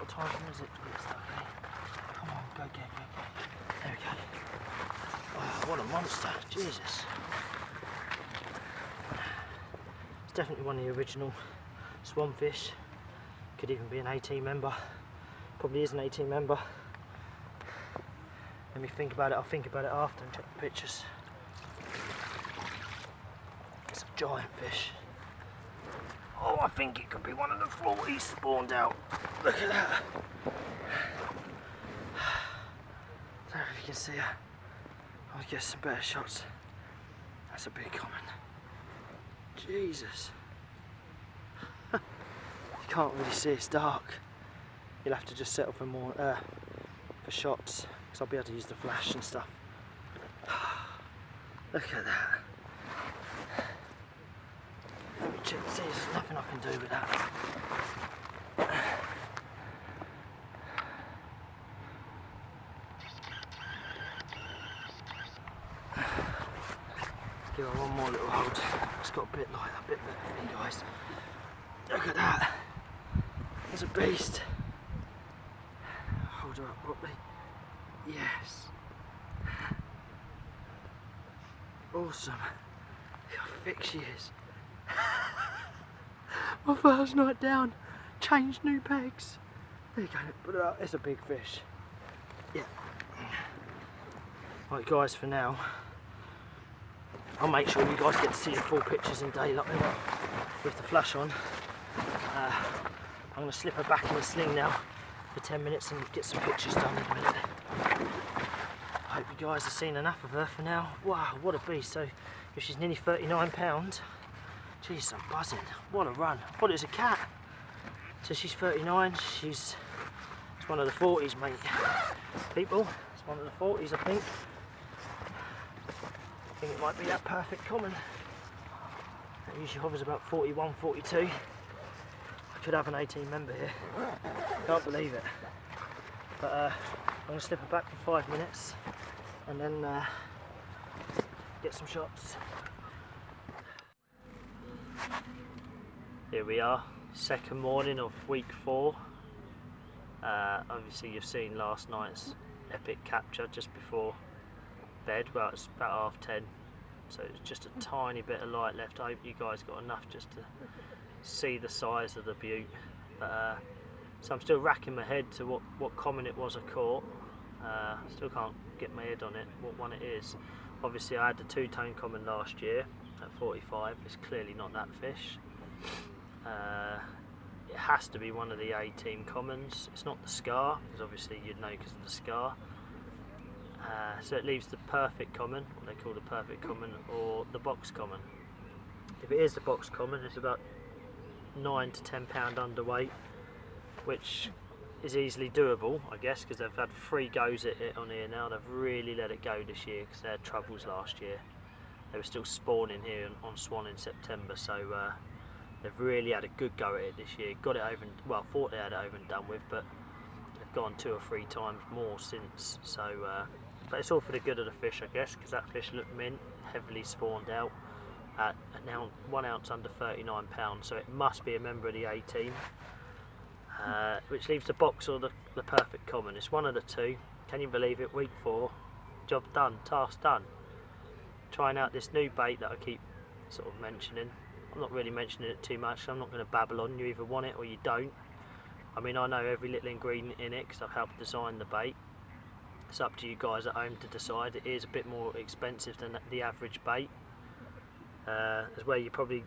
what time is it to get stuck, eh? Come on, go. There we go. Oh, what a monster, Jesus. It's definitely one of the original swanfish. Could even be an 18 member. Probably is an 18 member. Let me think about it, I'll think about it after and check the pictures. It's a giant fish. Oh, I think it could be one of the 40s spawned out. Look at that. I don't know if you can see her. I'll get some better shots. That's a big common. Jesus. You can't really see, it's dark. You'll have to just settle for more for shots, because I'll be able to use the flash and stuff. Look at that. Let me check, see, there's nothing I can do with that. Let's give her one more little hold. It's got a bit like that, a bit better for you guys. Look at that. There's a beast. Hold her up properly. Yes. Awesome. Look how thick she is. My first night down. Changed new pegs. There you go. Put it up. It's a big fish. Yeah. Right guys, for now, I'll make sure you guys get to see the full pictures in daylight with the flash on. I'm going to slip her back in the sling now for 10 minutes and get some pictures done in a minute. I hope you guys have seen enough of her for now. Wow, what a beast. So if she's nearly 39 pounds, jeez, I'm buzzing. What a run. I thought it was a cat. So she's 39, it's one of the 40s, mate. People, it's one of the 40s, I think. I think it might be that perfect common. It usually hovers about 41, 42. I could have an 18 member here. Can't believe it. But I'm going to slip her back for 5 minutes and then get some shots. Here we are, second morning of week 4. Obviously you've seen last night's epic capture just before bed. Well, it's about 10:30, so it's just a tiny bit of light left. I hope you guys got enough just to see the size of the beaut. So I'm still racking my head to what common it was I caught. Still can't get my head on it, what one it is. Obviously I had the two-tone common last year at 45. It's clearly not that fish. It has to be one of the A-team commons. It's not the scar, because obviously you'd know because of the scar. So it leaves the perfect common, what they call the perfect common, or the box common. If it is the box common, it's about 9 to 10 pound underweight, which is easily doable, I guess, because they've had 3 goes at it on here now. They've really let it go this year because they had troubles last year. They were still spawning here on Swan in September, so they've really had a good go at it this year. Got it over, well, thought they had it over and done with, but they've gone 2 or 3 times more since. So, but it's all for the good of the fish, I guess, because that fish looked mint, heavily spawned out at now 1 ounce under 39 pounds. So it must be a member of the A team, which leaves the box or the perfect common. It's one of the two. Can you believe it? Week 4, job done, task done. Trying out this new bait that I keep sort of mentioning. I'm not really mentioning it too much. I'm not going to babble on. You either want it or you don't. I mean, I know every little ingredient in it because I've helped design the bait. It's up to you guys at home to decide. It is a bit more expensive than the average bait. As where you probably,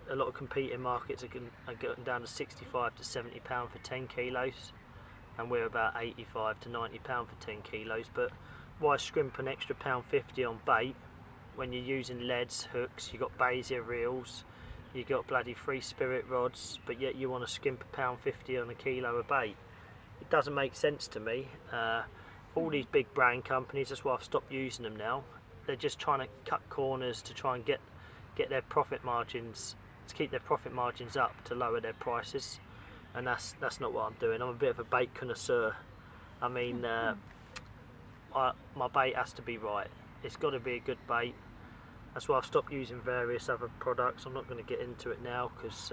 a lot of competing markets are getting down to 65 to 70 pound for 10 kilos, and we're about 85 to 90 pound for 10 kilos. But why scrimp an extra £1.50 on bait when you're using leads, hooks, you've got Basia reels, you've got bloody free spirit rods, but yet you want to skimp £1.50 on a kilo of bait? It doesn't make sense to me. All these big brand companies, that's why I've stopped using them now. They're just trying to cut corners to try and get their profit margins, to keep their profit margins up, to lower their prices, and that's not what I'm doing. I'm a bit of a bait connoisseur. I mean, my bait has to be right. It's got to be a good bait. That's why I've stopped using various other products. I'm not going to get into it now because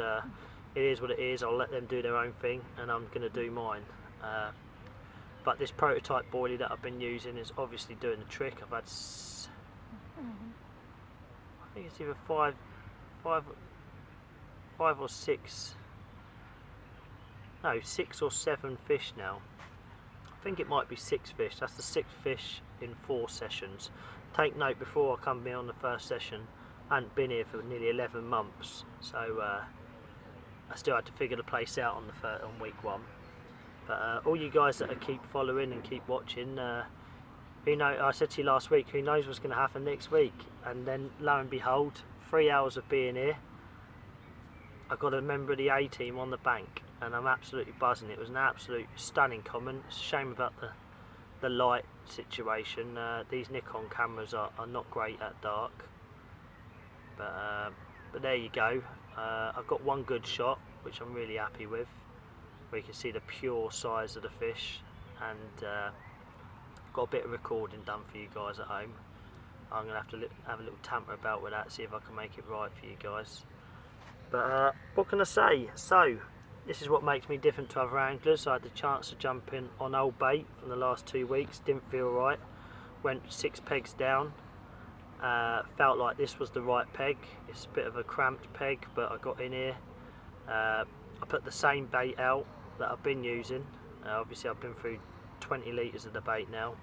it is what it is. I'll let them do their own thing and I'm going to do mine. But this prototype boilie that I've been using is obviously doing the trick. I've had, I think it's either five or six, no, 6 or 7 fish now. I think it might be 6 fish. That's the 6th fish in 4 sessions. Take note, before I come here on the first session, I hadn't been here for nearly 11 months, so I still had to figure the place out on week 1. But all you guys that keep following and keep watching, who know, I said to you last week, who knows what's going to happen next week? And then lo and behold, 3 hours of being here, I got a member of the A team on the bank, and I'm absolutely buzzing. It was an absolute stunning comment. It's a shame about the light situation. These Nikon cameras are not great at dark, but there you go. I've got one good shot, which I'm really happy with, where you can see the pure size of the fish, and got a bit of recording done for you guys at home. I'm going to have a little tamper about with that, see if I can make it right for you guys. But what can I say? So this is what makes me different to other anglers. I had the chance to jump in on old bait from the last 2 weeks, didn't feel right, went 6 pegs down, felt like this was the right peg. It's a bit of a cramped peg, but I got in here. I put the same bait out that I've been using. Obviously I've been through 20 litres of the bait now,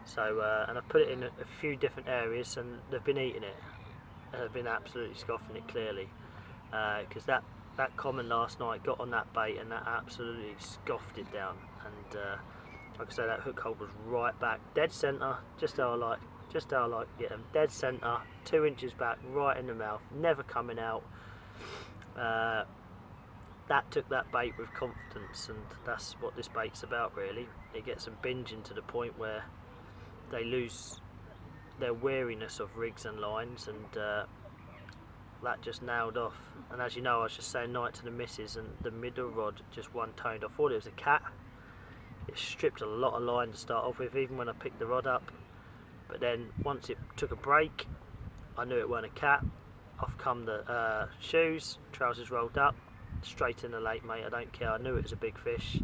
so and I've put it in a few different areas, and they've been eating it. They've been absolutely scoffing it clearly, because that common last night got on that bait and that absolutely scoffed it down. And like I say, that hook hold was right back, dead centre, just how I like to get them, dead centre, 2 inches back, right in the mouth, never coming out. That took that bait with confidence, and that's what this bait's about really. It gets them binging to the point where they lose their wariness of rigs and lines, and that just nailed off. And as you know, I was just saying night to the missus, and the middle rod just one-toned. I thought it was a cat. It stripped a lot of line to start off with, even when I picked the rod up. But then once it took a break, I knew it weren't a cat. Off come the shoes, trousers rolled up, straight in the lake, mate. I don't care. I knew it was a big fish.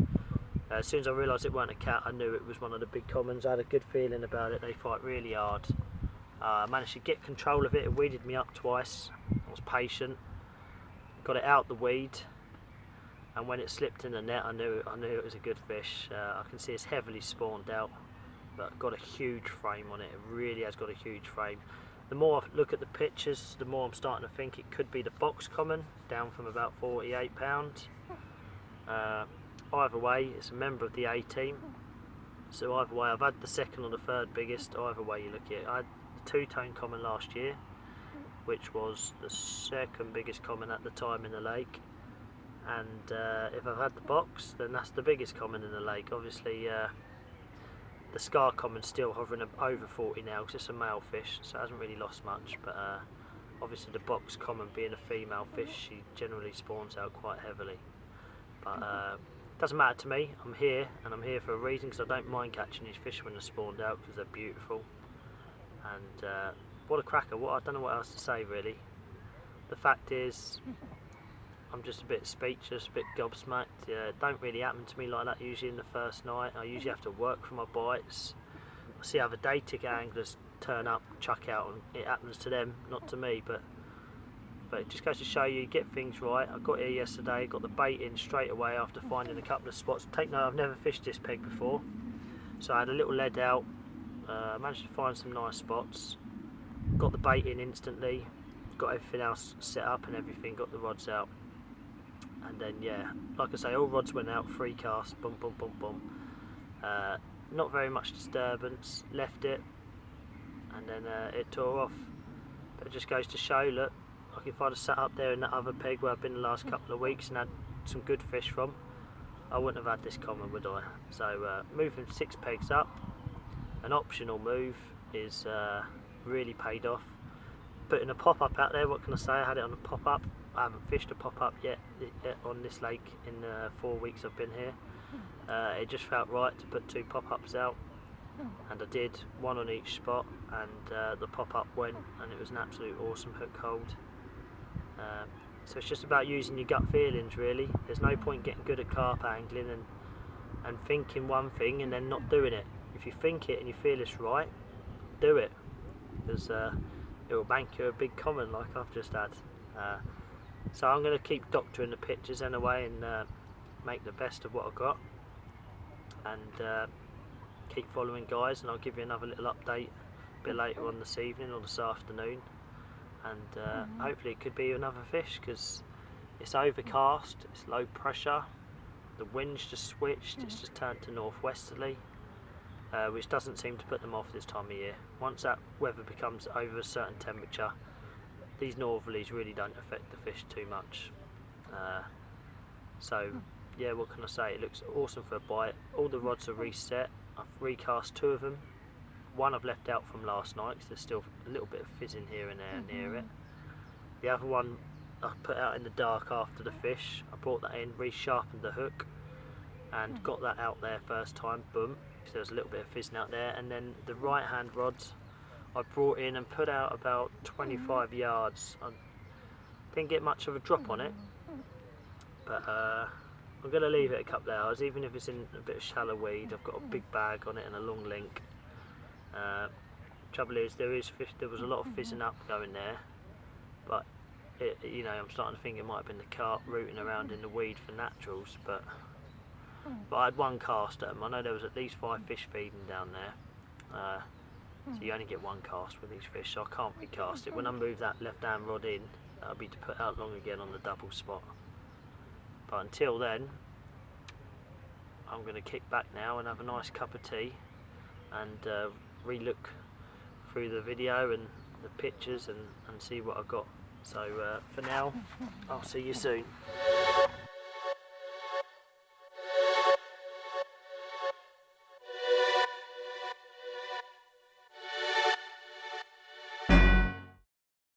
As soon as I realised it weren't a cat, I knew it was one of the big commons. I had a good feeling about it. They fight really hard. I managed to get control of it. It weeded me up twice. I was patient, got it out the weed, and when it slipped in the net, I knew it was a good fish. I can see it's heavily spawned out, but got a huge frame on it. It really has got a huge frame. The more I look at the pictures, the more I'm starting to think it could be the box common, down from about 48 pounds. Either way, it's a member of the A team, so either way, I've had the 2nd or the 3rd biggest. Either way you look at it, I had the 2-tone common last year, which was the 2nd biggest common at the time in the lake, and if I've had the box, then that's the biggest common in the lake. Obviously the scar common's still hovering over 40 now, because it's a male fish, so it hasn't really lost much, but obviously the box common being a female fish, she generally spawns out quite heavily. But doesn't matter to me. I'm here, and I'm here for a reason, because I don't mind catching these fish when they're spawned out, because they're beautiful. And what a cracker. I don't know what else to say really. The fact is, I'm just a bit speechless, a bit gobsmacked. It don't really happen to me like that usually in the first night. I usually have to work for my bites. I see other day ticket anglers turn up, chuck out, and it happens to them, not to me. But it just goes to show you get things right. I got here yesterday, got the bait in straight away after finding a couple of spots. Take note, I've never fished this peg before, so I had a little lead out. Managed to find some nice spots, got the bait in instantly, got everything else set up and everything, got the rods out, and then yeah, like I say, all rods went out, 3 casts, boom boom boom boom. Not very much disturbance, left it, and then it tore off. But it just goes to show, look, like if I'd have sat up there in that other peg where I've been the last couple of weeks and had some good fish from, I wouldn't have had this common, would I? So moving 6 pegs up, an optional move, is really paid off. Putting a pop-up out there, what can I say? I had it on a pop-up. I haven't fished a pop-up yet on this lake in the 4 weeks I've been here. It just felt right to put 2 pop-ups out, and I did, 1 on each spot, and the pop-up went, and it was an absolute awesome hook hold. So it's just about using your gut feelings really. There's no point getting good at carp angling and and thinking one thing and then not doing it. If you think it and you feel it's right, do it, because it will bank you a big common like I've just had. So I'm going to keep doctoring the pictures anyway and make the best of what I've got, and keep following, guys, and I'll give you another little update a bit later on this evening or this afternoon, and hopefully it could be another fish, because it's overcast, it's low pressure, the wind's just switched, it's just turned to northwesterly, which doesn't seem to put them off this time of year. Once that weather becomes over a certain temperature, these northerlies really don't affect the fish too much. So yeah, what can I say, it looks awesome for a bite. All the rods are reset. I've recast 2 of them. One I've left out from last night because there's still a little bit of fizzing here and there near it. The other one I put out in the dark after the fish. I brought that in, resharpened the hook and got that out there first time, boom. So there's a little bit of fizzing out there, and then the right hand rods I brought in and put out about 25 yards. I didn't get much of a drop on it, but I'm going to leave it a couple of hours, even if it's in a bit of shallow weed. I've got a big bag on it and a long link. Trouble is, there was a lot of fizzing up going there, but you know, I'm starting to think it might have been the carp rooting around in the weed for naturals, but I had 1 cast at them. I know there was at least 5 fish feeding down there, so you only get 1 cast with these fish, so I can't recast it. When I move that left hand rod in, that'll be to put out long again on the double spot. But until then, I'm going to kick back now and have a nice cup of tea and re-look through the video and the pictures and see what I've got. So for now, I'll see you soon.